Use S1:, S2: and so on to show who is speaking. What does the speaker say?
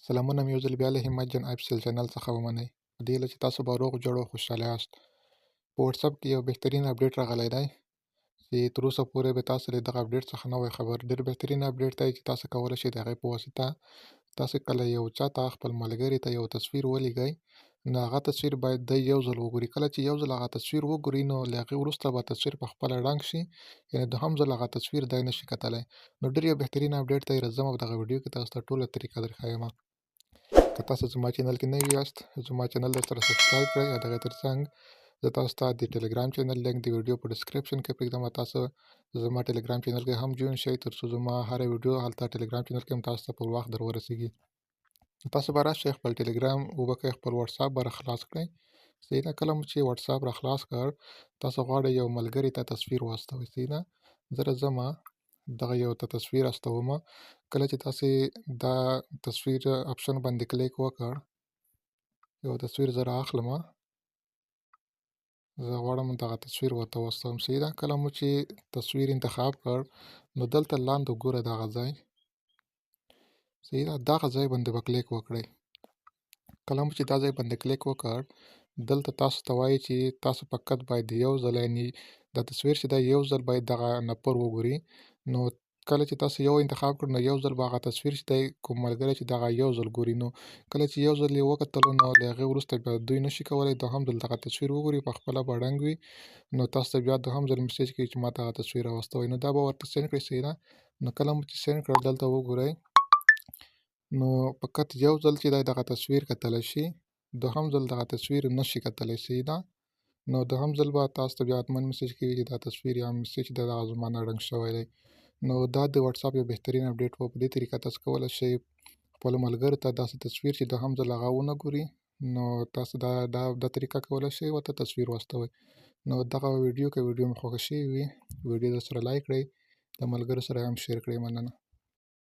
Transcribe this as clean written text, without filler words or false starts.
S1: سلامونه مې یو ځل بیا له همت جان آفیسیل چینل څخه ومنئ. په دې هیله چې تاسو به روغ جوړ او خوشحاله یاست. په واتساپ کې یو بهترین اپډیټ راغلی دی چې تر اوسه پورې به تاسو له دغه اپډیټ څخه نه وئ خبر. ډېر بهترین اپډیټ دی چې تاسو کولی شئ د هغې په واسطه تاسو کله یو چاته خپل ملګري ته یو تصویر ولیږئ، نو هغه تصویر باید دی یو ځل وګوري. کله چې یو ځل هغه تصویر وګوري نو له هغې وروسته به تصویر په خپله ړنګ شي، یعنې دوهم ځل هغه تصویر دی نشي کتلی. نو ډېر یو بهترین اپډیټ دی. راځم او دغه ویډیو کې تاسو ته ټوله طریقه درښیمه. که تاسو زما چینل کې نوي یاست، زما چینل درسره سبسکرایب کړئ. او د هغې ترڅنګ زه تاسو ته د ټلګرام چینل لینک د ویډیو په ډسکرپشن کې پرېږدم. تاسو زما ټلګرام چینل کې هم جوین شئ ترڅو زما هره ویډیو هلته ټلګرام چینل کې هم تاسو ته پر وخت در ورسیږي. تاسو به راشئ خپل ټلګرام وبکئ، خپل واتساپ به راخلاص کړئ. صحیح ده. کله مو چې واتساپ راخلاص کړ، تاسو غواړئ یو ملګري ته تصویر واستوئ. صحیح ده. زه راځمه دغه یو ته تصویر استومه. کله چې تاسې دا تصویر اپشن باندې کلیک وکړ، یو تصویر زه رااخلمه. زه غواړم دغه تصویر ورته واستوم. صحیح ده. کله مو چې تصویر انتخاب کړ، نو دلته لاندې ګوره دغه ځای، صحیح ده، دغه ځای باندې به کلیک وکړئ. کله مو چې دا ځای باندې کلیک وکړ، دلته تاسو ته وایي چې تاسو فقط باید یو ځل، یعنې دا تصویر چې دی یو ځل باید دغه نفر وګوري. نو کله چې تاسو یو انتخاب کړ، نو یو ځل به هغه تصویر چې دی کوم ملګری چې دغه یو ځل ګوري، نو کله چې یو ځل یې وکتلو، نو له هغې وروسته بیا دوی نشي کولی دوهم ځل دغه تصویر وګوري، په خپله به ړنګ وي. نو تاسو ته بیا دوهم ځل میسج کوي چې ما ته هغه تصویر راواستوئ. نو دا به ورته سینډ کړئ. صحیح ده. نو کله مو چې سینډ کړل، دلته وګورئ، نو فقط یو ځل چې دی دغه تصویر کتلی شي، دوهم ځل دغه تصویر نشي کتلی. صحیح ده. نو دوهم ځل به تاسو ته بیا حتمن میسج کوي چې دا تصویر یا میسج دی دغه زما نه ړنګ شوی دی. نو دا د واتساپ یو بهترین اپډیټ و. په دې طریقه تاسو کولی شئ خپلو ملګرو ته داسې تصویر چې دوهم ځل هغه ونه ګوري، نو تاسو دا طریقه کولی شئ ورته تصویر واستوئ. نو دغه ویډیو که ویډیو مو خوښه شوې وي، ویډیو درسره لایک کړئ، د ملګرو سره هم شیر کړئ. مننه.